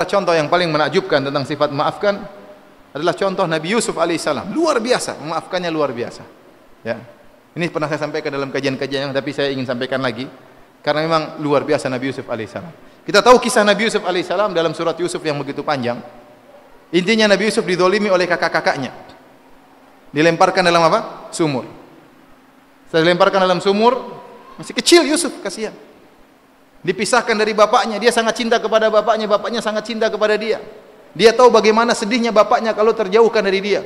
contoh yang paling menakjubkan tentang sifat memaafkan adalah contoh Nabi Yusuf alaihissalam. Luar biasa, memaafkannya luar biasa. Ya. Ini pernah saya sampaikan dalam kajian-kajian yang, tapi saya ingin sampaikan lagi karena memang luar biasa Nabi Yusuf alaihissalam. Kita tahu kisah Nabi Yusuf alaihissalam dalam surat Yusuf yang begitu panjang. Intinya Nabi Yusuf didolimi oleh kakak-kakaknya. Dilemparkan dalam apa? Sumur. Setelah dilemparkan dalam sumur, masih kecil Yusuf, kasihan. Dipisahkan dari bapaknya, dia sangat cinta kepada bapaknya, bapaknya sangat cinta kepada dia. Dia tahu bagaimana sedihnya bapaknya kalau terjauhkan dari dia.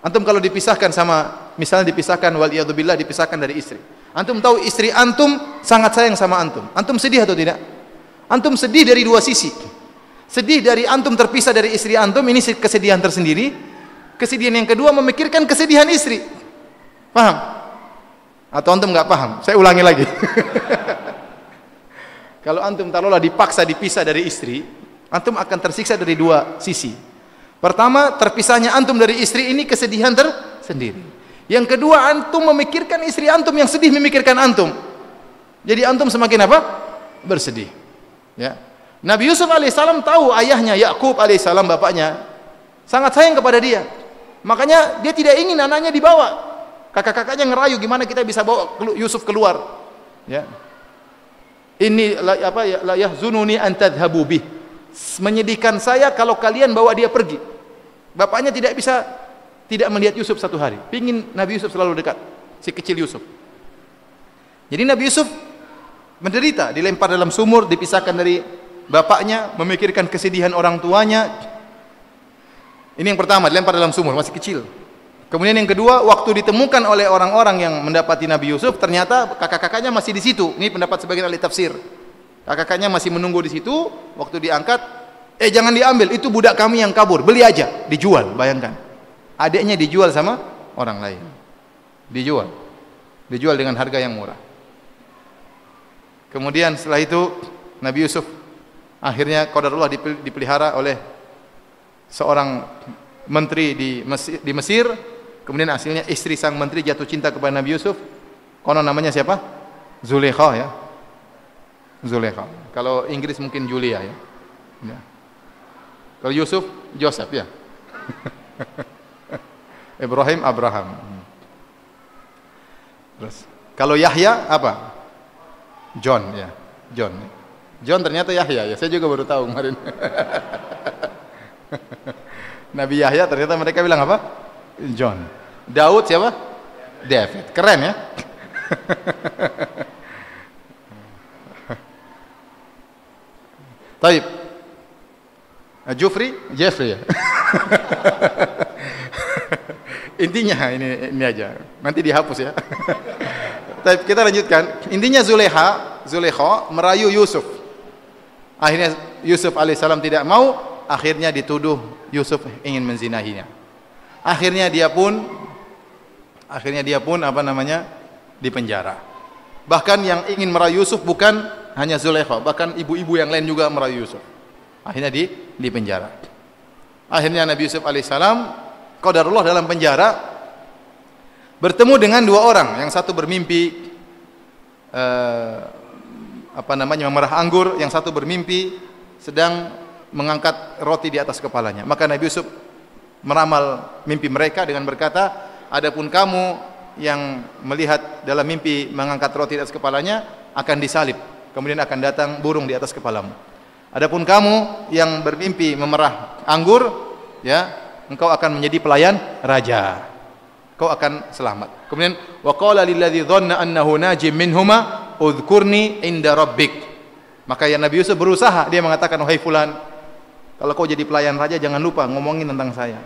Antum kalau dipisahkan sama, misalnya dipisahkan, waliyadzubillah, dipisahkan dari istri. Antum tahu istri antum sangat sayang sama antum. Antum sedih atau tidak? Antum sedih dari dua sisi. Sedih dari antum terpisah dari istri antum, ini kesedihan tersendiri. Kesedihan yang kedua memikirkan kesedihan istri. Paham? Atau antum nggak paham? Saya ulangi lagi. Kalau antum taruhlah dipaksa dipisah dari istri, antum akan tersiksa dari dua sisi. Pertama, terpisahnya antum dari istri ini kesedihan tersendiri. Yang kedua, antum memikirkan istri antum yang sedih memikirkan antum. Jadi antum semakin apa? Bersedih. Ya. Nabi Yusuf alaihissalam tahu ayahnya Yakub alaihissalam, bapaknya sangat sayang kepada dia. Makanya dia tidak ingin anaknya dibawa. Kakak-kakaknya ngerayu gimana kita bisa bawa Yusuf keluar. Ya. Ini la yahzununi an tadhhabu bih. Menyedihkan saya kalau kalian bawa dia pergi. Bapaknya tidak melihat Yusuf satu hari. Pingin Nabi Yusuf selalu dekat, si kecil Yusuf. Jadi Nabi Yusuf menderita, dilempar dalam sumur, dipisahkan dari bapaknya, memikirkan kesedihan orang tuanya. Ini yang pertama, dilempar dalam sumur, masih kecil. Kemudian yang kedua, waktu ditemukan oleh orang-orang yang mendapati Nabi Yusuf, ternyata kakak-kakaknya masih di situ. Ini pendapat sebagian ahli tafsir. Kakak-kakaknya masih menunggu di situ. Waktu diangkat, jangan diambil, itu budak kami yang kabur, beli aja, dijual. Bayangkan, adiknya dijual sama orang lain, dijual dengan harga yang murah. Kemudian setelah itu Nabi Yusuf akhirnya qadarullah dipelihara oleh seorang menteri di Mesir. Kemudian hasilnya istri sang menteri jatuh cinta kepada Nabi Yusuf. Konon namanya siapa? Zulekha, ya. Zulekha. Kalau Inggris mungkin Julia, ya. Ya. Kalau Yusuf, Joseph, ya. Ibrahim, Abraham. Terus kalau Yahya apa? John, ya. John ternyata Yahya, ya. Saya juga baru tahu kemarin. Nabi Yahya ternyata mereka bilang apa? John. Daud siapa? David. Keren, ya. Taib. Jeffrey, ya. Intinya ini aja. Nanti dihapus, ya. Taib, kita lanjutkan. Intinya Zulekha merayu Yusuf. Akhirnya Yusuf alaihissalam tidak mau. Akhirnya dituduh Yusuf ingin menzinahinya. Akhirnya dia pun dipenjara. Bahkan yang ingin merayu Yusuf bukan hanya Zulekha, bahkan ibu-ibu yang lain juga merayu Yusuf. Akhirnya dipenjara. Akhirnya Nabi Yusuf alaihissalam qadarullah dalam penjara bertemu dengan dua orang. Yang satu bermimpi memerah anggur, yang satu bermimpi sedang mengangkat roti di atas kepalanya. Maka Nabi Yusuf meramal mimpi mereka dengan berkata, adapun kamu yang melihat dalam mimpi mengangkat roti di atas kepalanya akan disalib, kemudian akan datang burung di atas kepalamu. Adapun kamu yang bermimpi memerah anggur, ya, engkau akan menjadi pelayan raja, kau akan selamat. Kemudian wa qala lilladzi dhanna annahu najim minhuma udhkurni inda rabbik. Maka ya Nabi Yusuf berusaha, dia mengatakan, wahai fulan, kalau kau jadi pelayan raja jangan lupa ngomongin tentang saya,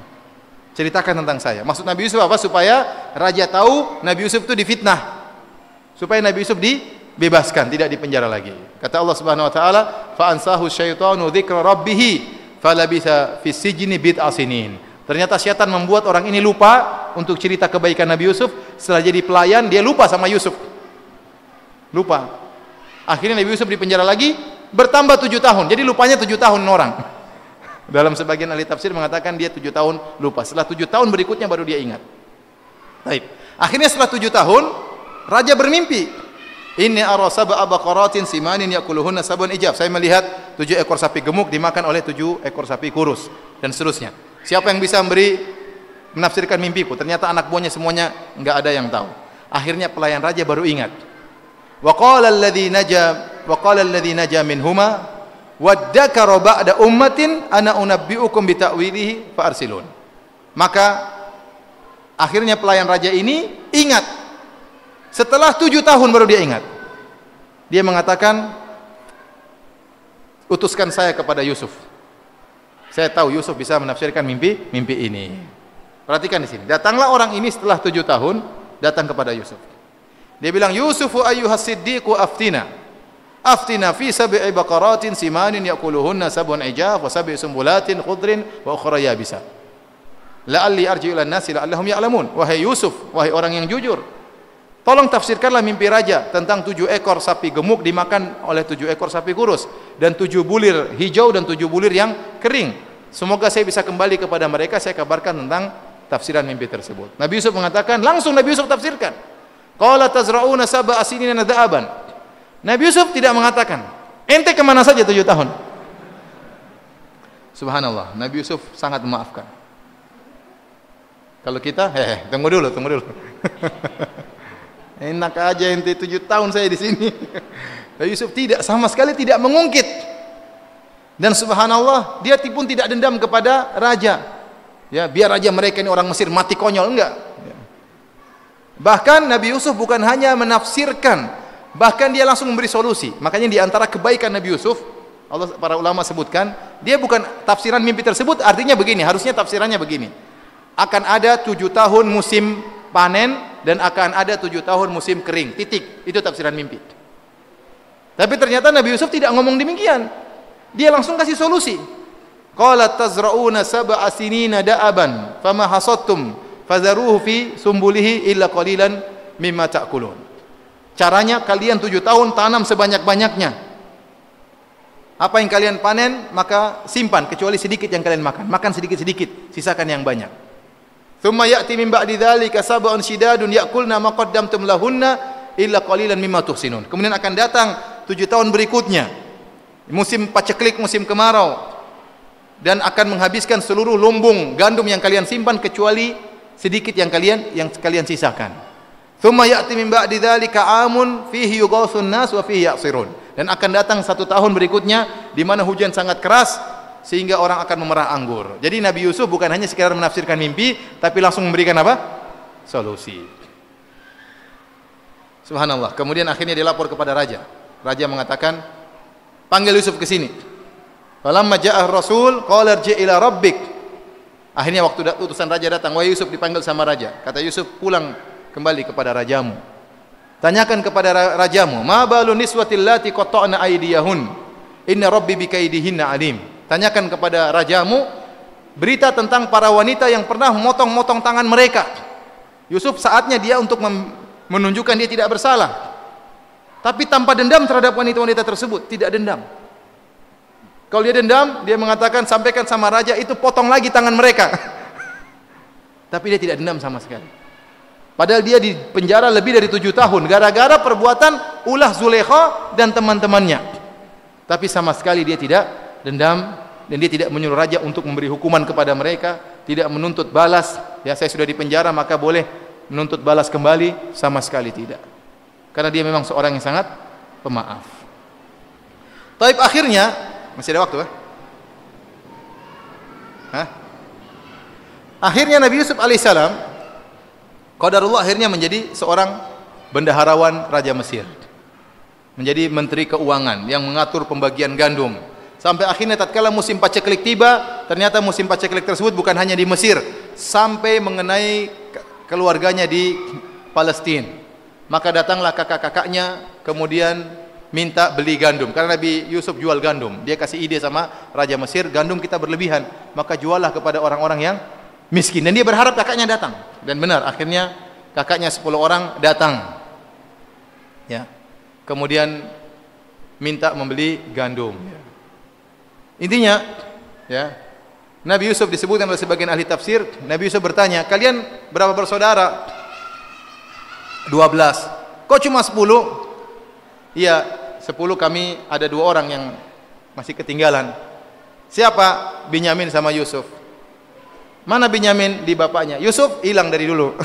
ceritakan tentang saya. Maksud Nabi Yusuf apa? Supaya raja tahu Nabi Yusuf itu difitnah, supaya Nabi Yusuf dibebaskan, tidak dipenjara lagi. Kata Allah Subhanahu wa taala, fa ansahu syaitanu dzikra rabbih falabitha fis sijni bid'a sinin. Ternyata syaitan membuat orang ini lupa untuk cerita kebaikan Nabi Yusuf. Setelah jadi pelayan dia lupa sama Yusuf, lupa. Akhirnya Nabi Yusuf dipenjara lagi, bertambah 7 tahun. Jadi lupanya 7 tahun orang. Dalam sebagian ahli tafsir mengatakan dia 7 tahun lupa. Setelah 7 tahun berikutnya baru dia ingat. Baik. Akhirnya setelah 7 tahun raja bermimpi. Inni ara sab'a baqaratin simanin yakuluhunna sab'un ijab. Saya melihat 7 ekor sapi gemuk dimakan oleh 7 ekor sapi kurus dan seterusnya. Siapa yang bisa menafsirkan mimpiku? Ternyata anak buahnya semuanya enggak ada yang tahu. Akhirnya pelayan raja baru ingat. Wa qala alladhi naja minhuma waddakara ba'da ummatin ana unabbiukum bita'wilihi fa arsilun. Maka akhirnya pelayan raja ini ingat. Setelah 7 tahun baru dia ingat. Dia mengatakan, utuskan saya kepada Yusuf. Saya tahu Yusuf bisa menafsirkan mimpi ini. Perhatikan di sini. Datanglah orang ini setelah 7 tahun datang kepada Yusuf. Dia bilang, Yusufu ayyuhas siddiqu aftina. Aftina fi sab'i baqaratin simanin yakuluhunna sab'un ijaf wa sab'i sumbulatin khudrin wa ukhra yabisa. La'alli arji'u ilan nasi la'allahum ya'lamun. Wahai Yusuf, wahai orang yang jujur, tolong tafsirkanlah mimpi raja tentang 7 ekor sapi gemuk dimakan oleh 7 ekor sapi kurus dan 7 bulir hijau dan 7 bulir yang kering. Semoga saya bisa kembali kepada mereka, saya kabarkan tentang tafsiran mimpi tersebut. Nabi Yusuf mengatakan, langsung Nabi Yusuf tafsirkan. Qala tazra'una sab'a sinina da'aban. Nabi Yusuf tidak mengatakan, ente kemana saja 7 tahun? Subhanallah, Nabi Yusuf sangat memaafkan. Kalau kita, tunggu dulu. Enak aja ente 7 tahun saya di sini. Nabi Yusuf tidak, sama sekali tidak mengungkit. Dan subhanallah, dia pun tidak dendam kepada raja. Ya, biar raja mereka ini orang Mesir mati konyol, enggak. Bahkan Nabi Yusuf bukan hanya menafsirkan, bahkan dia langsung memberi solusi. Makanya di antara kebaikan Nabi Yusuf, para ulama sebutkan, dia bukan tafsiran mimpi tersebut artinya begini, harusnya tafsirannya begini. Akan ada 7 tahun musim panen dan akan ada 7 tahun musim kering. Titik. Itu tafsiran mimpi. Tapi ternyata Nabi Yusuf tidak ngomong demikian. Dia langsung kasih solusi. Qala tazra'una sab'a sinina da'aban fama hasadtum fadharuhu fi sumbulihi illa qalilan mimma ta'kulun. Caranya kalian 7 tahun tanam sebanyak-banyaknya. Apa yang kalian panen maka simpan kecuali sedikit yang kalian makan. Makan sedikit-sedikit, sisakan yang banyak. Thumma ya'ti min ba'di dzalika sab'un shidadun ya'kulna ma qaddamtum lahunna illa qalilan mimma tuhsinun. Kemudian akan datang 7 tahun berikutnya, musim paceklik, musim kemarau, dan akan menghabiskan seluruh lumbung gandum yang kalian simpan kecuali sedikit yang kalian sisakan. Thumma ya'ti min ba'di dzalika 'amun fihi yughathun nas wa fihi ya'sirun. Dan akan datang 1 tahun berikutnya di mana hujan sangat keras sehingga orang akan memerah anggur. Jadi Nabi Yusuf bukan hanya sekedar menafsirkan mimpi, tapi langsung memberikan apa? Solusi. Subhanallah. Kemudian akhirnya dilapor kepada raja. Raja mengatakan, panggil Yusuf ke sini. Falamma ja'ah rasul qala irji' ila rabbik. Akhirnya waktu utusan raja datang, wahai Yusuf, dipanggil sama raja. Kata Yusuf, pulang kembali kepada rajamu. Tanyakan kepada rajamu, ma balu niswatil lati qatta'na aydiyahun. Inna rabbi bikaidihinna alim. Tanyakan kepada rajamu berita tentang para wanita yang pernah memotong-motong tangan mereka. Yusuf saatnya dia untuk menunjukkan dia tidak bersalah. Tapi tanpa dendam terhadap wanita-wanita tersebut, tidak dendam. Kalau dia dendam, dia mengatakan sampaikan sama raja itu potong lagi tangan mereka. Tapi dia tidak dendam sama sekali. Padahal dia di penjara lebih dari 7 tahun gara-gara perbuatan ulah Zulaikha dan teman-temannya. Tapi sama sekali dia tidak dendam dan dia tidak menyuruh raja untuk memberi hukuman kepada mereka, tidak menuntut balas. Ya, saya sudah di penjara maka boleh menuntut balas kembali, sama sekali tidak. Karena dia memang seorang yang sangat pemaaf. Taib akhirnya masih ada waktu ya? Akhirnya Nabi Yusuf alaihissalam, qadarullah, akhirnya menjadi seorang bendaharawan Raja Mesir, menjadi menteri keuangan yang mengatur pembagian gandum. Sampai akhirnya tatkala musim paceklik tiba, ternyata musim paceklik tersebut bukan hanya di Mesir, sampai mengenai keluarganya di Palestina. Maka datanglah kakak-kakaknya kemudian minta beli gandum, karena Nabi Yusuf jual gandum. Dia kasih ide sama Raja Mesir, gandum kita berlebihan, maka juallah kepada orang-orang yang miskin. Dan dia berharap kakaknya datang. Dan benar, akhirnya kakaknya 10 orang datang. Ya. Kemudian minta membeli gandum. Intinya, ya, Nabi Yusuf disebutkan oleh sebagian ahli tafsir, Nabi Yusuf bertanya, kalian berapa bersaudara? 12. Kok cuma 10? Iya, 10 kami ada 2 orang yang masih ketinggalan. Siapa? Binyamin sama Yusuf. Mana Binyamin? Di bapaknya. Yusuf hilang dari dulu.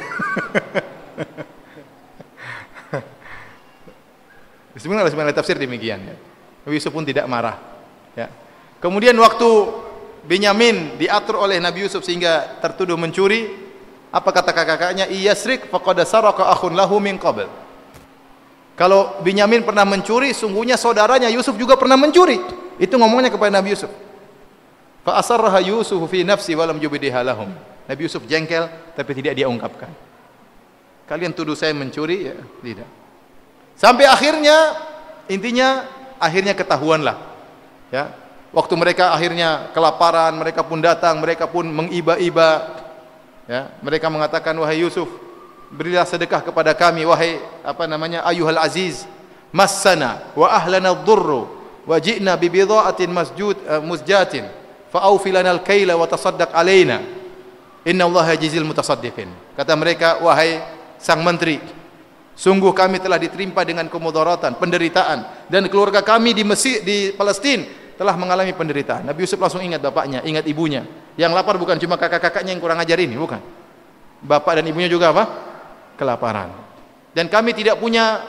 Sebenarnya tafsir demikian ya. Yusuf pun tidak marah ya. Kemudian waktu Binyamin diatur oleh Nabi Yusuf sehingga tertuduh mencuri, apa kata kakak-kakaknya? Iyasrik faqad saraka akhun lahu min qabl. Kalau Binyamin pernah mencuri, sungguhnya saudaranya Yusuf juga pernah mencuri. Itu ngomongnya kepada Nabi Yusuf. Fa asarraha Yusuf fi nafsi wa lam yubdiha lahum. Nabi Yusuf jengkel tapi tidak dia ungkapkan. Kalian tuduh saya mencuri? Ya, tidak. Sampai akhirnya, intinya akhirnya ketahuanlah. Ya, waktu mereka akhirnya kelaparan, mereka pun datang, mereka pun mengiba-iba. Ya, mereka mengatakan, wahai Yusuf, berilah sedekah kepada kami, wahai ayuhal aziz, massana wa ahlana ad-durru wa ji'na bi bidha'atin musjatin fa awfi lana al-kaila wa tasaddaq alaina inna Allaha yajzil mutasaddiqin. Kata mereka, wahai sang menteri, sungguh kami telah ditimpa dengan kemudaratan, penderitaan, dan keluarga kami di Mesir, di Palestina telah mengalami penderitaan. Nabi Yusuf langsung ingat bapaknya, ingat ibunya. Yang lapar bukan cuma kakak-kakaknya yang kurang ajar ini, bukan. Bapak dan ibunya juga apa? Kelaparan. Dan kami tidak punya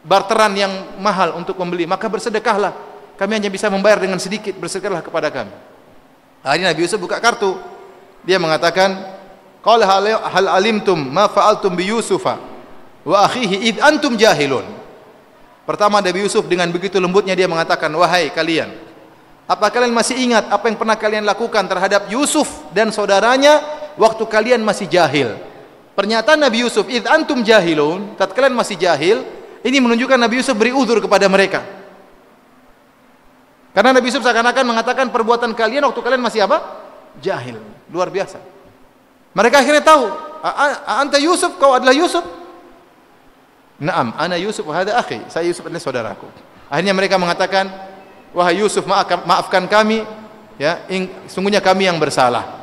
barteran yang mahal untuk membeli, maka bersedekahlah. Kami hanya bisa membayar dengan sedikit, bersedekahlah kepada kami. Akhirnya Nabi Yusuf buka kartu. Dia mengatakan, qala hal alimtum ma fa'altum bi Yusufa wa akhihi id antum jahilun. Pertama Nabi Yusuf dengan begitu lembutnya dia mengatakan, wahai kalian, apa kalian masih ingat apa yang pernah kalian lakukan terhadap Yusuf dan saudaranya waktu kalian masih jahil? Pernyataan Nabi Yusuf, id antum jahilun, tatkala kalian masih jahil, ini menunjukkan Nabi Yusuf beri uzur kepada mereka. Karena Nabi Yusuf seakan-akan mengatakan perbuatan kalian waktu kalian masih apa? Jahil. Luar biasa. Mereka akhirnya tahu, anta Yusuf, kau adalah Yusuf? Naam, ana Yusuf wa hadha akhi. Saya Yusuf adalah saudaraku. Akhirnya mereka mengatakan, wahai Yusuf, maafkan kami, ya, sungguhnya kami yang bersalah.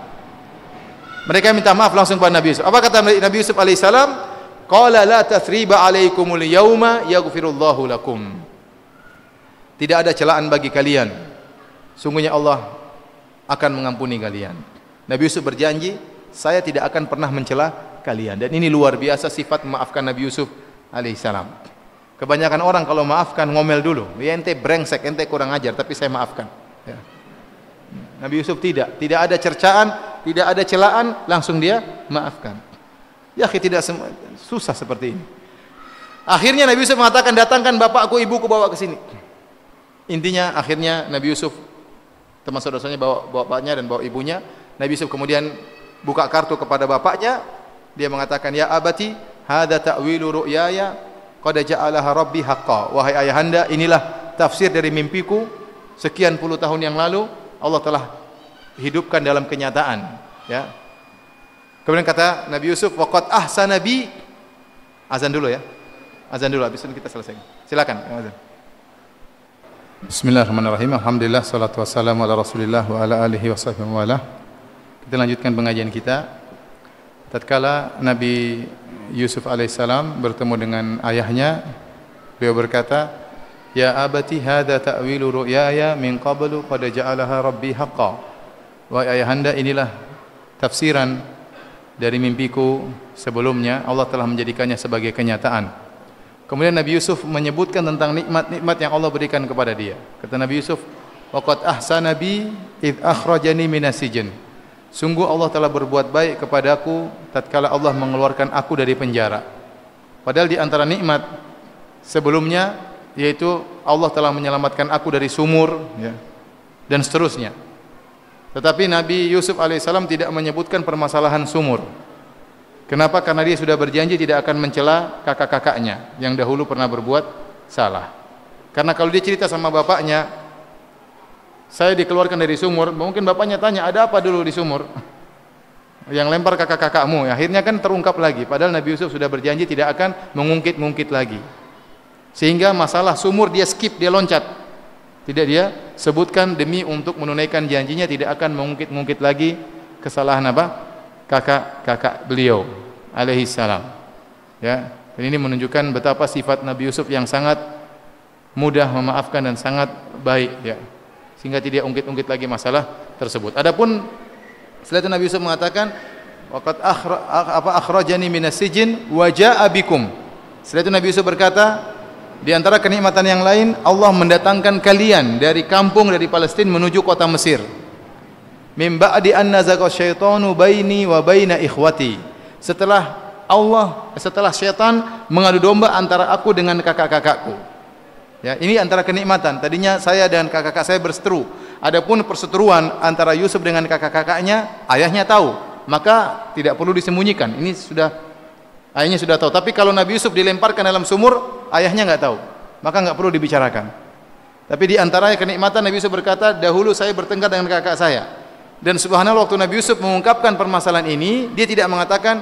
Mereka minta maaf langsung kepada Nabi Yusuf. Apa kata Nabi Yusuf alaihissalam? Qala la tathriba alaikumul yawma yaghfirullahu lakum. Tidak ada celaan bagi kalian. Sungguhnya Allah akan mengampuni kalian. Nabi Yusuf berjanji, saya tidak akan pernah mencela kalian. Dan ini luar biasa sifat memaafkan Nabi Yusuf alaihissalam. Kebanyakan orang kalau maafkan ngomel dulu, ya ente brengsek, ente kurang ajar, tapi saya maafkan. Ya. Nabi Yusuf tidak ada cercaan, tidak ada celaan, langsung dia maafkan. Ya, tidak susah seperti ini. Akhirnya Nabi Yusuf mengatakan, datangkan bapakku, ibuku, bawa ke sini. Intinya akhirnya Nabi Yusuf termasuk dosanya bawa bapaknya dan bawa ibunya. Nabi Yusuf kemudian buka kartu kepada bapaknya. Dia mengatakan, ya abati, hadza ta'wilu ru'yaya qad ja'alaha rabbi haqqan. Wahai ayahanda, inilah tafsir dari mimpiku sekian puluh tahun yang lalu Allah telah hidupkan dalam kenyataan, ya. Kemudian kata Nabi Yusuf, waqad ahsana bi. Azan dulu ya. Azan dulu, habis itu kita selesai. Silakan, azan. Bismillahirrahmanirrahim. Alhamdulillah, salatu wassalamu ala Rasulillah wa ala alihi washabbihi wa wala. Kita lanjutkan pengajian kita. Tatkala Nabi Yusuf alaihissalam bertemu dengan ayahnya, beliau berkata, ya abati hadza ta'wilu ru'yaya min qablu qad ja'alaha rabbi haqqan. Wahai ayahanda, inilah tafsiran dari mimpiku sebelumnya, Allah telah menjadikannya sebagai kenyataan. Kemudian Nabi Yusuf menyebutkan tentang nikmat-nikmat yang Allah berikan kepada dia. Kata Nabi Yusuf, waqad ahsana bi id akhrajani minas sijn. Sungguh Allah telah berbuat baik kepadaku tatkala Allah mengeluarkan aku dari penjara. Padahal di antara nikmat sebelumnya yaitu Allah telah menyelamatkan aku dari sumur, ya, dan seterusnya. Tetapi Nabi Yusuf alaihissalam tidak menyebutkan permasalahan sumur. Kenapa? Karena dia sudah berjanji tidak akan mencela kakak-kakaknya yang dahulu pernah berbuat salah. Karena kalau dia cerita sama bapaknya, saya dikeluarkan dari sumur, mungkin bapaknya tanya, ada apa dulu di sumur? Yang lempar kakak-kakakmu. Akhirnya kan terungkap lagi. Padahal Nabi Yusuf sudah berjanji tidak akan mengungkit-ungkit lagi. Sehingga masalah sumur dia skip, dia loncat. Tidak dia sebutkan demi untuk menunaikan janjinya tidak akan mengungkit-ungkit lagi kesalahan apa? Kakak-kakak beliau alaihi salam. Ya, dan ini menunjukkan betapa sifat Nabi Yusuf yang sangat mudah memaafkan dan sangat baik ya. Sehingga tidak ungkit-ungkit lagi masalah tersebut. Adapun setelah itu Nabi Yusuf mengatakan waqad akhrajani minas sijn wa jaa bikum. Setelah itu Nabi Yusuf berkata, di antara kenikmatan yang lain Allah mendatangkan kalian dari kampung dari Palestina menuju kota Mesir. Min ba'di an nazaqa syaitanu baini wa baina ikhwati. Setelah syaitan mengadu domba antara aku dengan kakak-kakakku. Ya, ini antara kenikmatan. Tadinya saya dan kakak-kakak saya berseteru. Adapun perseteruan antara Yusuf dengan kakak-kakaknya, ayahnya tahu, maka tidak perlu disembunyikan. Ini sudah ayahnya sudah tahu. Tapi kalau Nabi Yusuf dilemparkan dalam sumur, ayahnya nggak tahu, maka nggak perlu dibicarakan. Tapi di antaranya kenikmatan Nabi Yusuf berkata, dahulu saya bertengkar dengan kakak saya. Dan subhanallah waktu Nabi Yusuf mengungkapkan permasalahan ini, dia tidak mengatakan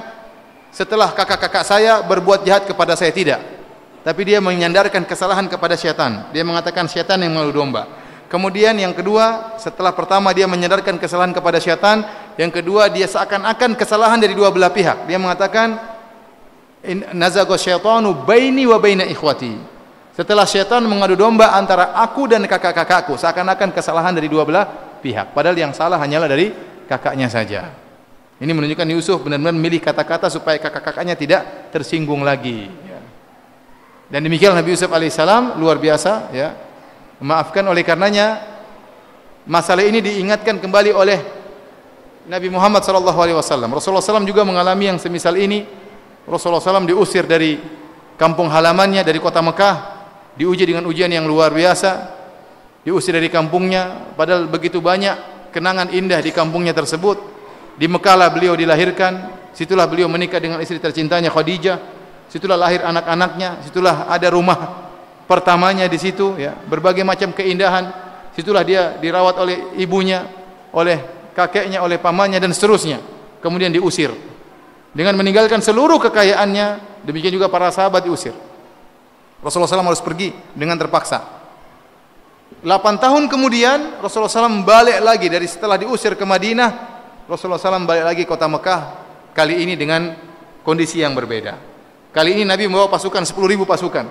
setelah kakak-kakak saya berbuat jahat kepada saya, tidak. Tapi dia menyandarkan kesalahan kepada syaitan. Dia mengatakan syaitan yang mengadu domba. Kemudian yang kedua, setelah pertama dia menyandarkan kesalahan kepada syaitan, yang kedua dia seakan-akan kesalahan dari dua belah pihak. Dia mengatakan nazaqa syaitanu baini wa baina ikhwati. Setelah syaitan mengadu domba antara aku dan kakak-kakakku, seakan-akan kesalahan dari dua belah pihak. Padahal yang salah hanyalah dari kakaknya saja. Ini menunjukkan Yusuf benar-benar memilih kata-kata supaya kakak-kakaknya tidak tersinggung lagi. Dan demikian Nabi Yusuf alaihissalam luar biasa ya. Maafkan, oleh karenanya masalah ini diingatkan kembali oleh Nabi Muhammad sallallahu alaihi wasallam. Rasulullah SAW juga mengalami yang semisal ini. Rasulullah SAW diusir dari kampung halamannya, dari kota Mekah, diuji dengan ujian yang luar biasa. Diusir dari kampungnya, padahal begitu banyak kenangan indah di kampungnya tersebut. Di Mekah lah beliau dilahirkan, situlah beliau menikah dengan istri tercintanya Khadijah. Situlah lahir anak-anaknya, situlah ada rumah pertamanya di situ ya, berbagai macam keindahan. Situlah dia dirawat oleh ibunya, oleh kakeknya, oleh pamannya dan seterusnya. Kemudian diusir dengan meninggalkan seluruh kekayaannya. Demikian juga para sahabat diusir. Rasulullah SAW harus pergi dengan terpaksa. 8 tahun kemudian Rasulullah SAW balik lagi dari setelah diusir ke Madinah. Rasulullah SAW balik lagi kota Mekah, kali ini dengan kondisi yang berbeda. Kali ini Nabi membawa pasukan 10.000 pasukan.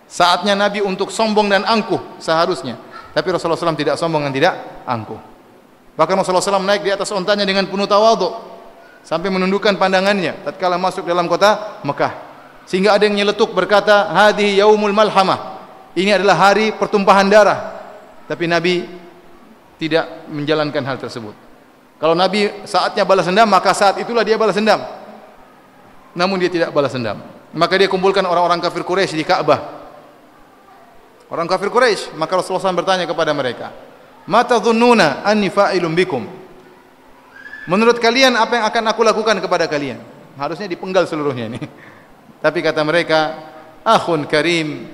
Saatnya Nabi untuk sombong dan angkuh seharusnya. Tapi Rasulullah SAW tidak sombong dan tidak angkuh. Bahkan Rasulullah SAW naik di atas ontanya dengan penuh tawadhu sampai menundukkan pandangannya tatkala masuk dalam kota Mekah. Sehingga ada yang nyeletuk berkata, "Hadhihi yaumul malhamah." Ini adalah hari pertumpahan darah. Tapi Nabi tidak menjalankan hal tersebut. Kalau Nabi saatnya balas dendam, maka saat itulah dia balas dendam. Namun dia tidak balas dendam. Maka dia kumpulkan orang-orang kafir Quraisy di Ka'bah. Orang kafir Quraisy, maka Rasulullah SAW bertanya kepada mereka, "Ma tadhunnuna anni fa'ilun bikum?" Menurut kalian apa yang akan aku lakukan kepada kalian? Harusnya dipenggal seluruhnya ini. Tapi kata mereka, "Akhun karim,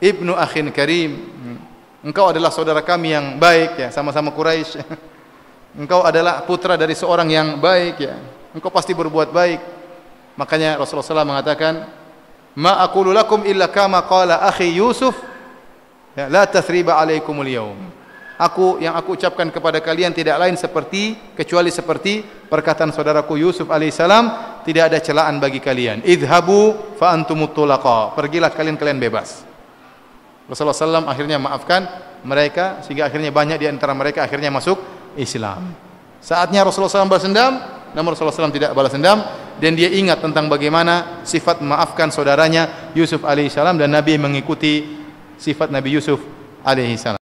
ibnu akhin karim." Engkau adalah saudara kami yang baik ya, sama-sama Quraisy. Engkau adalah putra dari seorang yang baik ya. Engkau pasti berbuat baik. Makanya Rasulullah SAW mengatakan, "Ma aqulu lakum illa kama qala akhi Yusuf, ya, la tathriba alaikumul yaum." Yang aku ucapkan kepada kalian tidak lain kecuali seperti perkataan saudaraku Yusuf alaihissalam, tidak ada celaan bagi kalian. Idhabu fa antumut tulaqa. Pergilah kalian bebas. Rasulullah SAW akhirnya maafkan mereka sehingga akhirnya banyak di antara mereka akhirnya masuk Islam. Saatnya Rasulullah SAW balas dendam, namun Rasulullah SAW tidak balas dendam. Dan dia ingat tentang bagaimana sifat memaafkan saudaranya Yusuf alaihissalam, dan Nabi mengikuti sifat Nabi Yusuf alaihissalam.